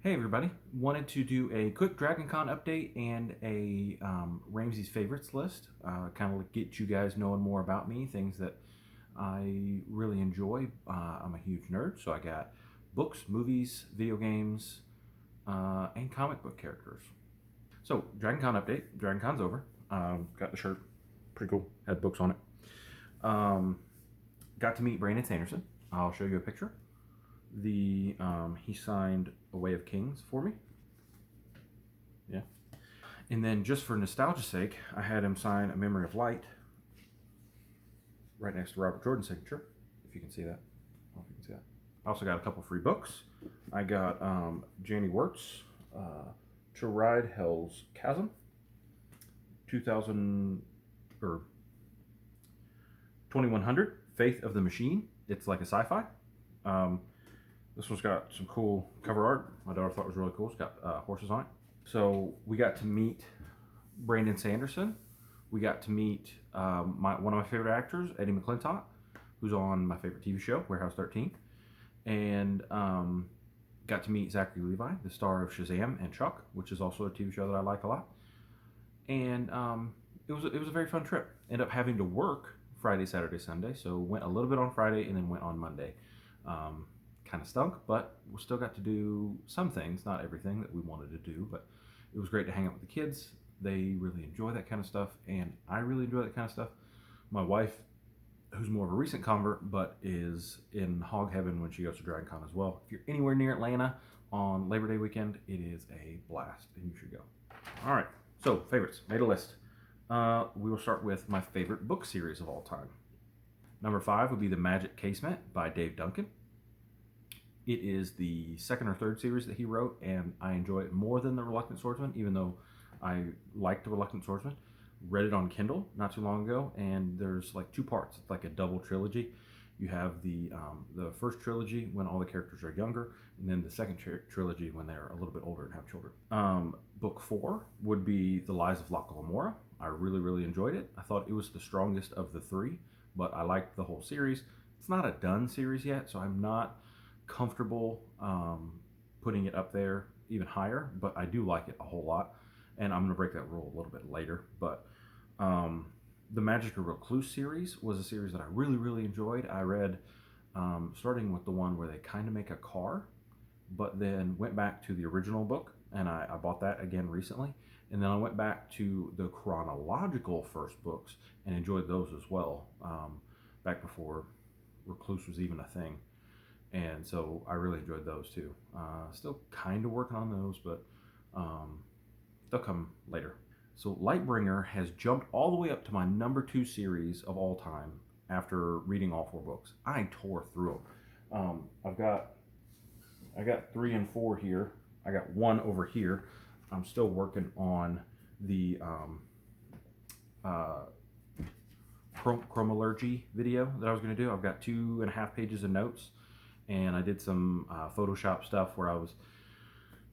Hey everybody, wanted to do a quick Dragon Con update and a Ramsey's favorites list. Kind of get you guys knowing more about me, things that I really enjoy. I'm a huge nerd, so I got books, movies, video games, and comic book characters. So, Dragon Con update. Dragon Con's over. Got the shirt. Pretty cool. Had books on it. Um, got to meet Brandon Sanderson. I'll show you a picture. He signed A Way of Kings for me. Yeah. And then just for nostalgia's sake, I had him sign A Memory of Light right next to Robert Jordan's signature, if you can see that. I don't know if you can see that. I also got a couple free books. I got Janie Wirtz, To Ride Hell's Chasm, 2000 or 2100, Faith of the Machine. It's like a sci-fi. This one's got some cool cover art. My daughter thought it was really cool. It's got horses on it. So we got to meet Brandon Sanderson. We got to meet one of my favorite actors, Eddie McClintock, who's on my favorite TV show, Warehouse 13. And got to meet Zachary Levi, the star of Shazam and Chuck, which is also a TV show that I like a lot. And it was a very fun trip. Ended up having to work Friday, Saturday, Sunday. So went a little bit on Friday and then went on Monday. Kind of stunk, but we still got to do some things, not everything that we wanted to do, but it was great to hang out with the kids. They really enjoy that kind of stuff, and I really enjoy that kind of stuff. My wife, who's more of a recent convert, but is in hog heaven when she goes to Dragon Con as well. If you're anywhere near Atlanta on Labor Day weekend, it is a blast, and you should go. All right, so favorites, made a list. We will start with my favorite book series of all time. Number 5 would be The Magic Casement by Dave Duncan. It is the second or third series that he wrote, and I enjoy it more than The Reluctant Swordsman, even though I like The Reluctant Swordsman. Read it on Kindle not too long ago, and there's like 2 parts. It's like a double trilogy. You have the first trilogy when all the characters are younger, and then the second trilogy when they're a little bit older and have children. Book 4 would be The Lies of Locke Lamora. I really enjoyed it. I thought it was the strongest of the 3, but I liked the whole series. It's not a done series yet, so I'm not comfortable putting it up there even higher, but I do like it a whole lot, and I'm going to break that rule a little bit later. But the Magic of Recluse series was a series that I really enjoyed. I read starting with the one where they kind of make a car, but then went back to the original book, and I bought that again recently, and then I went back to the chronological first books and enjoyed those as well, back before Recluse was even a thing. And so I really enjoyed those too. Still kind of working on those, but they'll come later. So Lightbringer has jumped all the way up to my number 2 series of all time after reading all 4 books. I tore through them. I got 3 and 4 here. I got 1 over here. I'm still working on the chromalurgy video that I was going to do. I've got 2.5 pages of notes, and I did some Photoshop stuff where I was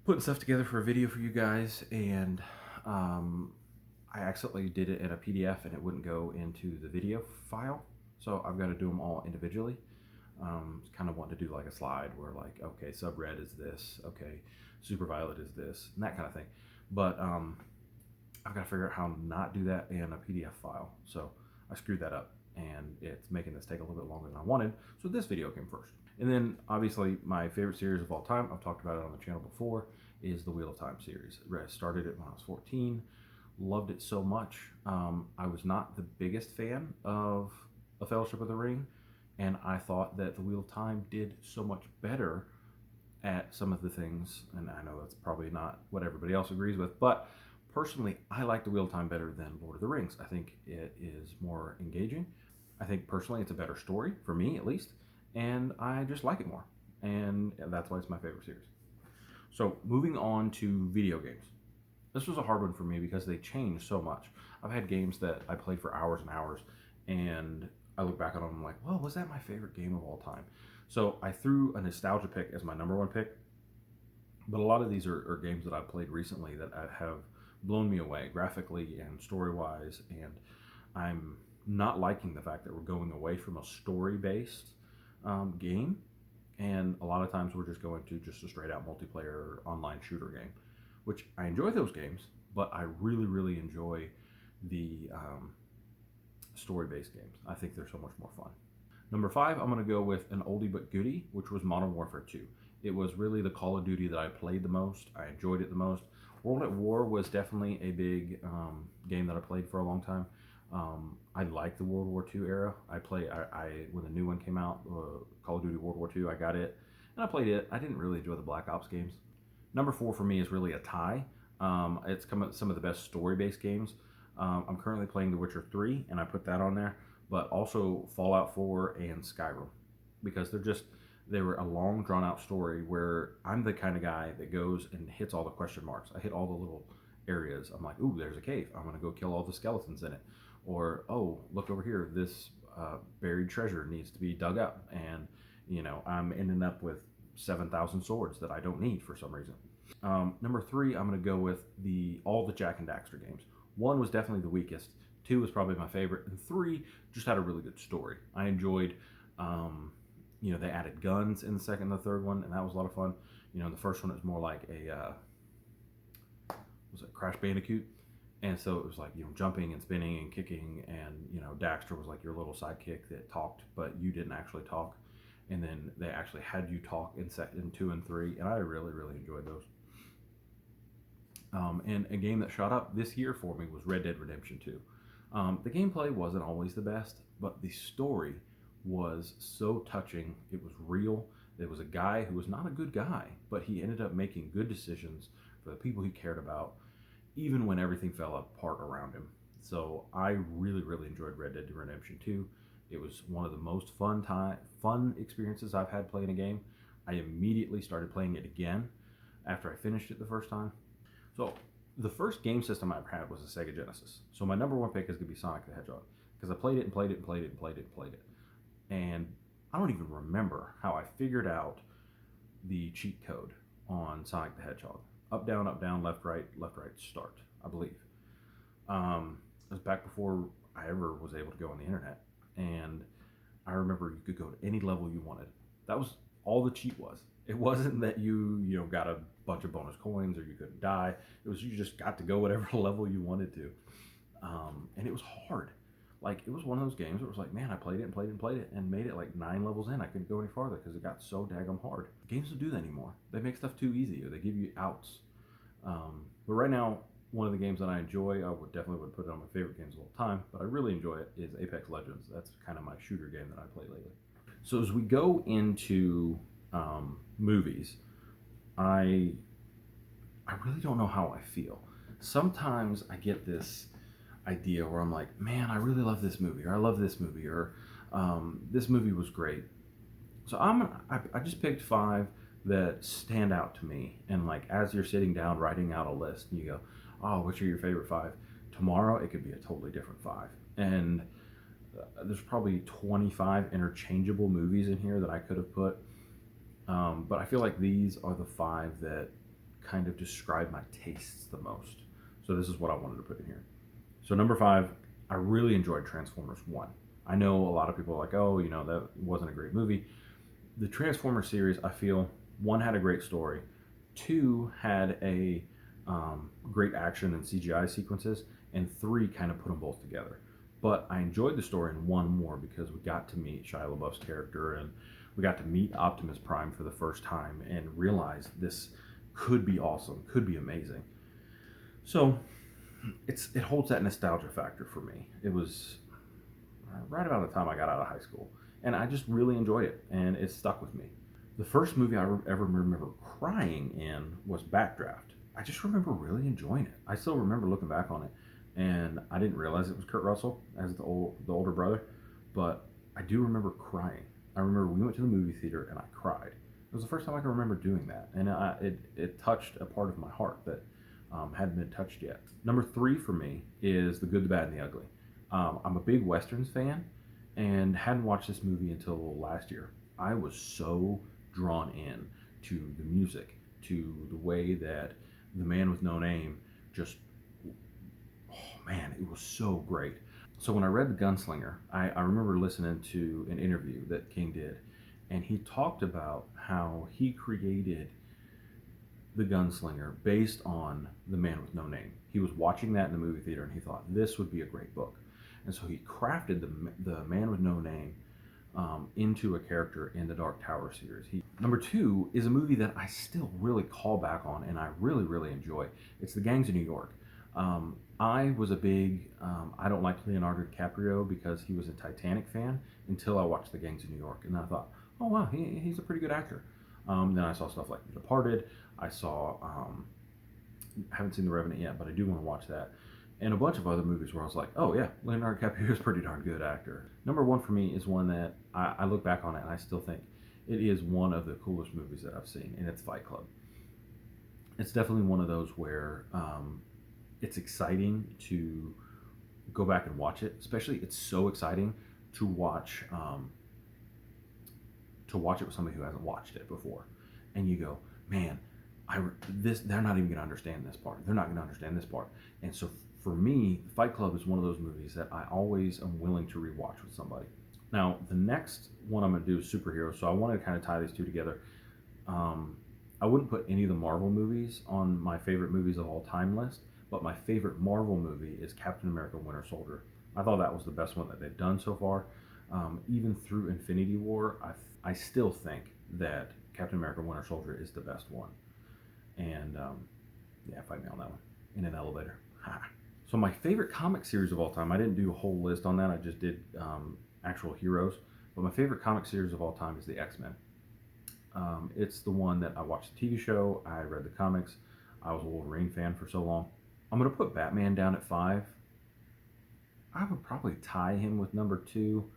putting stuff together for a video for you guys, and I accidentally did it in a PDF and it wouldn't go into the video file, so I've got to do them all individually. Kind of want to do like a slide where like, okay, sub-red is this, okay, super violet is this, and that kind of thing. But I've got to figure out how to not do that in a PDF file, so I screwed that up, and it's making this take a little bit longer than I wanted, so this video came first. And then, obviously, my favorite series of all time, I've talked about it on the channel before, is the Wheel of Time series. I started it when I was 14, loved it so much. I was not the biggest fan of A Fellowship of the Ring, and I thought that the Wheel of Time did so much better at some of the things, and I know that's probably not what everybody else agrees with, but personally, I like the Wheel of Time better than Lord of the Rings. I think it is more engaging. I think personally it's a better story, for me at least, and I just like it more, and that's why it's my favorite series. So moving on to video games. This was a hard one for me because they change so much. I've had games that I played for hours and hours, and I look back on them and I'm like, well, was that my favorite game of all time? So I threw a nostalgia pick as my number 1 pick, but a lot of these are games that I've played recently that have blown me away graphically and story-wise, and I'm not liking the fact that we're going away from a story-based game And a lot of times we're just going to just a straight out multiplayer online shooter game, which I enjoy those games, but I really, really enjoy the story based games. I think they're so much more fun. Number five, I'm going to go with an oldie but goodie, which was Modern Warfare 2. It was really the Call of Duty that I played the most. I enjoyed it the most. World at War was definitely a big game that I played for a long time. I like the World War II era. I when the new one came out, Call of Duty World War II, I got it and I played it. I didn't really enjoy the Black Ops games. Number four for me is really a tie. It's some of the best story-based games. I'm currently playing The Witcher 3, and I put that on there, but also Fallout 4 and Skyrim, because they were a long, drawn-out story where I'm the kind of guy that goes and hits all the question marks. I hit all the little areas. I'm like, ooh, there's a cave. I'm gonna go kill all the skeletons in it, or oh, look over here, this buried treasure needs to be dug up, and I'm ending up with 7,000 swords that I don't need for some reason. Number three, I'm going to go with all the Jak and Daxter games. One was definitely the weakest. Two was probably my favorite, and three just had a really good story. I enjoyed, they added guns in the second and the third one, and that was a lot of fun. The first one was more like was it Crash Bandicoot, and so it was like jumping and spinning and kicking, and Daxter was like your little sidekick that talked, but you didn't actually talk. And then they actually had you talk in 2 and 3, and I really, really enjoyed those. And a game that shot up this year for me was Red Dead Redemption 2. The gameplay wasn't always the best, but the story was so touching. It was real. There was a guy who was not a good guy, but he ended up making good decisions for the people he cared about, even when everything fell apart around him. So I really, really enjoyed Red Dead Redemption 2. It was one of the most fun experiences I've had playing a game. I immediately started playing it again after I finished it the first time. So the first game system I ever had was a Sega Genesis. So my number one pick is going to be Sonic the Hedgehog, because I played it and played it and played it and played it and played it. And I don't even remember how I figured out the cheat code on Sonic the Hedgehog. Up, down, left, right, start, I believe. It was back before I ever was able to go on the internet. And I remember you could go to any level you wanted. That was all the cheat was. It wasn't that you got a bunch of bonus coins or you couldn't die. It was you just got to go whatever level you wanted to. And it was hard. Like, it was one of those games where it was like, man, I played it and played it and played it and made it like 9 levels in. I couldn't go any farther because it got so daggum hard. Games don't do that anymore. They make stuff too easy, or they give you outs. But right now, one of the games that I enjoy, I would definitely put it on my favorite games of all time, but I really enjoy it, is Apex Legends. That's kind of my shooter game that I play lately. So as we go into movies, I really don't know how I feel. Sometimes I get this idea where I'm like, man, I really love this movie, or I love this movie, or this movie was great. So I just picked 5 that stand out to me, and like as you're sitting down writing out a list, and you go, oh, which are your favorite 5? Tomorrow it could be a totally different 5, and there's probably 25 interchangeable movies in here that I could have put, but I feel like these are the 5 that kind of describe my tastes the most. So this is what I wanted to put in here. So number 5, I really enjoyed Transformers 1. I know a lot of people are like, oh, that wasn't a great movie. The Transformers series, I feel, 1 had a great story, 2 had a great action and CGI sequences, and 3 kind of put them both together. But I enjoyed the story in 1 more because we got to meet Shia LaBeouf's character, and we got to meet Optimus Prime for the first time and realize this could be awesome, could be amazing. So it holds that nostalgia factor for me. It was right about the time I got out of high school, and I just really enjoyed it, and it stuck with me. The first movie I ever remember crying in was Backdraft. I just remember really enjoying it. I still remember looking back on it, and I didn't realize it was Kurt Russell as the older brother, but I do remember crying. I remember we went to the movie theater and I cried. It was the first time I can remember doing that, and it touched a part of my heart that hadn't been touched yet. Number 3 for me is The Good, the Bad, and the Ugly. I'm a big Westerns fan and hadn't watched this movie until last year. I was so drawn in to the music, to the way that the man with no name just, oh man, it was so great. So when I read The Gunslinger, I remember listening to an interview that King did, and he talked about how he created the Gunslinger based on The Man with No Name. He was watching that in the movie theater and he thought this would be a great book. And so he crafted the Man with No Name into a character in the Dark Tower series. Number two is a movie that I still really call back on and I really, really enjoy. It's The Gangs of New York. I was a big, I don't like Leonardo DiCaprio because he was a Titanic fan until I watched The Gangs of New York. And then I thought, oh wow, he's a pretty good actor. Then I saw stuff like The Departed. I saw, haven't seen The Revenant yet, but I do want to watch that. And a bunch of other movies where I was like, oh yeah, Leonardo DiCaprio is a pretty darn good actor. Number one for me is one that I look back on it and I still think it is one of the coolest movies that I've seen, and it's Fight Club. It's definitely one of those where it's exciting to go back and watch it. Especially, it's so exciting to watch it with somebody who hasn't watched it before, and you go, man, they're not even going to understand this part. They're not going to understand this part. And so for me, Fight Club is one of those movies that I always am willing to rewatch with somebody. Now, the next one I'm going to do is superheroes. So I want to kind of tie these two together. I wouldn't put any of the Marvel movies on my favorite movies of all time list, but my favorite Marvel movie is Captain America Winter Soldier. I thought that was the best one that they've done so far. Even through Infinity War, I still think that Captain America Winter Soldier is the best one. And yeah, fight me on that one in an elevator. So my favorite comic series of all time, I didn't do a whole list on that. I just did actual heroes. But my favorite comic series of all time is the X-Men. It's the one that I watched the TV show. I read the comics. I was a Wolverine fan for so long. I'm going to put Batman down at 5. I would probably tie him with number 2,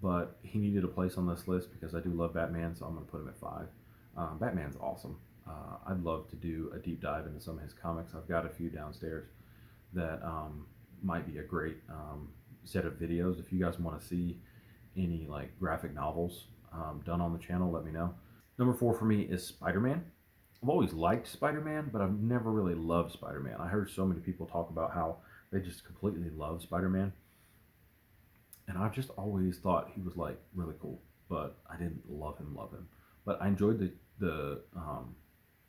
but he needed a place on this list because I do love Batman, so I'm going to put him at 5. Batman's awesome. I'd love to do a deep dive into some of his comics. I've got a few downstairs that might be a great set of videos. If you guys want to see any like graphic novels done on the channel, let me know. Number 4 for me is Spider-Man. I've always liked Spider-Man, but I've never really loved Spider-Man. I heard so many people talk about how they just completely love Spider-Man. And I've just always thought he was like really cool, but I didn't love him. But I enjoyed the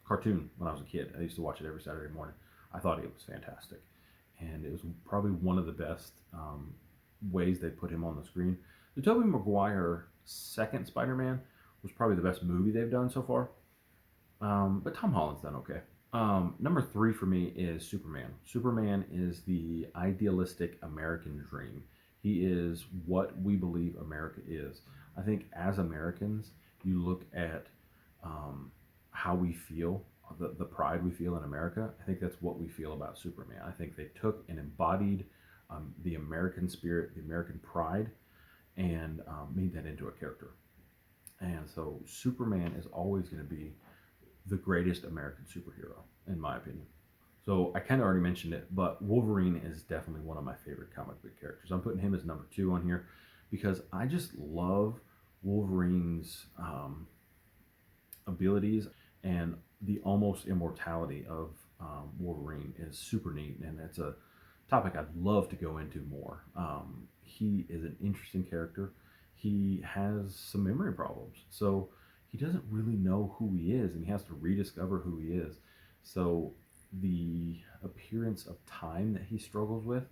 cartoon when I was a kid. I used to watch it every Saturday morning. I thought it was fantastic. And it was probably one of the best ways they put him on the screen. The Tobey Maguire second Spider-Man was probably the best movie they've done so far. But Tom Holland's done okay. Number 3 for me is Superman. Superman is the idealistic American dream. He is what we believe America is. I think as Americans, you look at how we feel, the pride we feel in America. I think that's what we feel about Superman. I think they took and embodied the American spirit, the American pride, and made that into a character. And so Superman is always going to be the greatest American superhero, in my opinion. So I kind of already mentioned it, but Wolverine is definitely one of my favorite comic book characters. I'm putting him as number 2 on here because I just love Wolverine's abilities, and the almost immortality of Wolverine is super neat, and it's a topic I'd love to go into more. He is an interesting character. He has some memory problems, so he doesn't really know who he is, and he has to rediscover who he is. So the appearance of time that he struggles with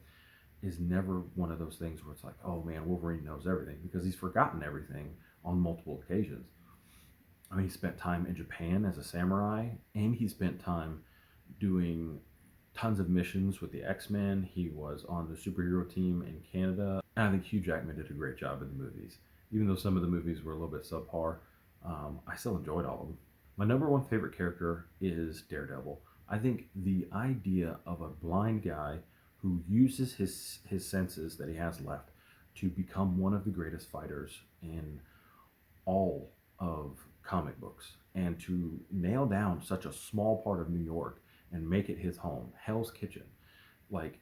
is never one of those things where it's like, oh man, Wolverine knows everything, because he's forgotten everything on multiple occasions. I mean, he spent time in Japan as a samurai, and he spent time doing tons of missions with the X-Men. He was on the superhero team in Canada. And I think Hugh Jackman did a great job in the movies. Even though some of the movies were a little bit subpar, I still enjoyed all of them. My number 1 favorite character is Daredevil. I think the idea of a blind guy who uses his senses that he has left to become one of the greatest fighters in all of comic books, and to nail down such a small part of New York and make it his home, Hell's Kitchen. Like,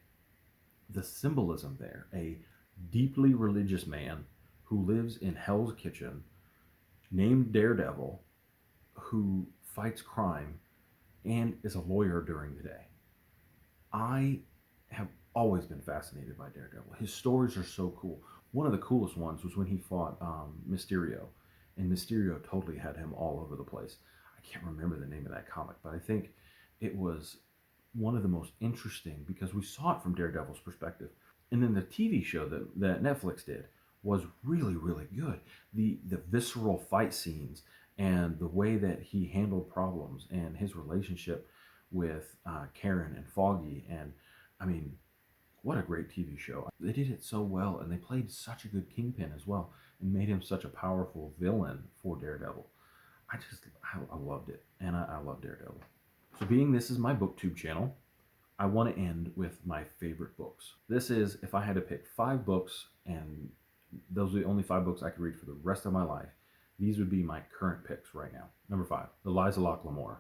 the symbolism there, a deeply religious man who lives in Hell's Kitchen named Daredevil, who fights crime and is a lawyer during the day. I have always been fascinated by Daredevil. His stories are so cool. One of the coolest ones was when he fought Mysterio, and Mysterio totally had him all over the place. I can't remember the name of that comic, but I think it was one of the most interesting because we saw it from Daredevil's perspective. And then the TV show that Netflix did was really, really good. The visceral fight scenes and the way that he handled problems and his relationship with Karen and Foggy. And I mean, what a great TV show. They did it so well, and they played such a good Kingpin as well and made him such a powerful villain for Daredevil. I loved it, and I love Daredevil. So, being this is my booktube channel, I want to end with my favorite books. This is if I had to pick 5 books, and those are the only 5 books I could read for the rest of my life, these would be my current picks right now. Number 5, The Lies of Locke Lamora.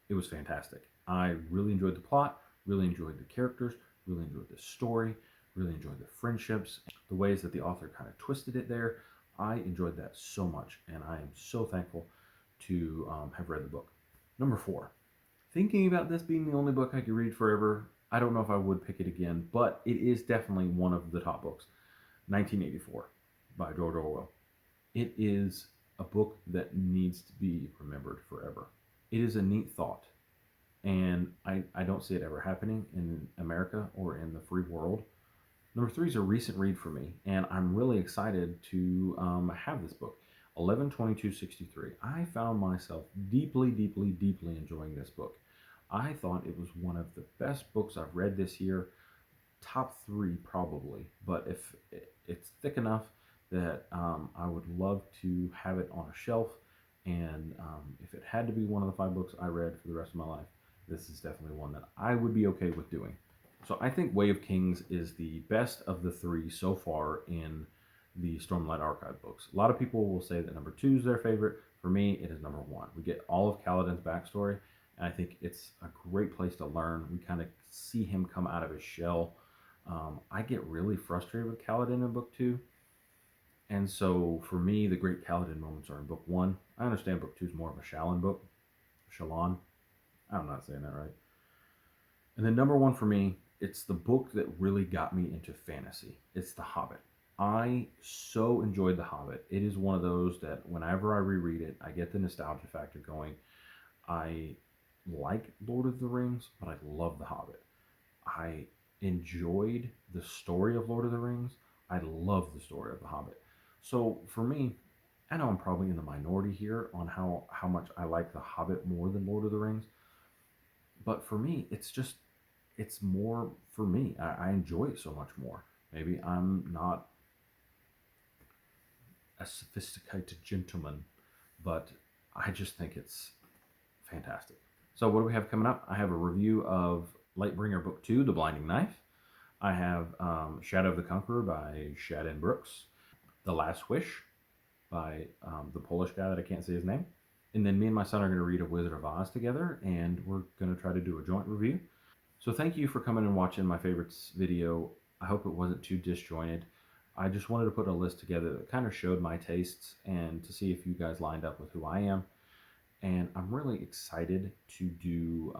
It was fantastic. I really enjoyed the plot, really enjoyed the characters, really enjoyed the story, really enjoyed the friendships, the ways that the author kind of twisted it there. I enjoyed that so much, and I am so thankful to have read the book. Number 4, thinking about this being the only book I could read forever, I don't know if I would pick it again, but it is definitely one of the top books. 1984 by George Orwell. It is a book that needs to be remembered forever. It is a neat thought, and I don't see it ever happening in America or in the free world. Number 3 is a recent read for me, and I'm really excited to have this book. 11/22/63. I found myself deeply, deeply, deeply enjoying this book. I thought it was one of the best books I've read this year. Top 3 probably, but if it's thick enough that I would love to have it on a shelf, and if it had to be one of the 5 books I read for the rest of my life, this is definitely one that I would be okay with doing. So I think Way of Kings is the best of the 3 so far in the Stormlight Archive books. A lot of people will say that number 2 is their favorite. For me, it is number 1. We get all of Kaladin's backstory, and I think it's a great place to learn. We kind of see him come out of his shell. I get really frustrated with Kaladin in book 2, and so for me, the great Kaladin moments are in book 1. I understand book 2 is more of a Shallan book. Shallan. I'm not saying that right. And then number 1 for me, it's the book that really got me into fantasy. It's The Hobbit. I so enjoyed The Hobbit. It is one of those that whenever I reread it, I get the nostalgia factor going. I like Lord of the Rings, but I love The Hobbit. I enjoyed the story of Lord of the Rings. I love the story of The Hobbit. So for me, I know I'm probably in the minority here on how much I like The Hobbit more than Lord of the Rings. But for me, it's more for me. I enjoy it so much more. Maybe I'm not a sophisticated gentleman, but I just think it's fantastic. So what do we have coming up? I have a review of Lightbringer Book 2, The Blinding Knife. I have Shadow of the Conqueror by Shadden Brooks. The Last Wish by the Polish guy that I can't say his name. And then me and my son are going to read A Wizard of Oz together, and we're going to try to do a joint review. So thank you for coming and watching my favorites video. I hope it wasn't too disjointed. I just wanted to put a list together that kind of showed my tastes and to see if you guys lined up with who I am. And I'm really excited to do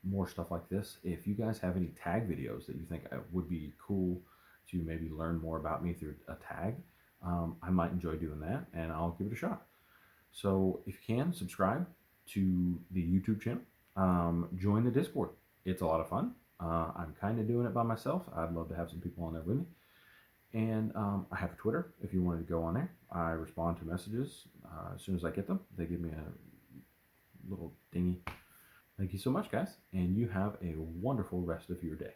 more stuff like this. If you guys have any tag videos that you think would be cool to maybe learn more about me through a tag, I might enjoy doing that, and I'll give it a shot. So if you can, subscribe to the YouTube channel. Join the Discord. It's a lot of fun. I'm kind of doing it by myself. I'd love to have some people on there with me. And I have a Twitter if you wanted to go on there. I respond to messages as soon as I get them. They give me a little dingy. Thank you so much, guys. And you have a wonderful rest of your day.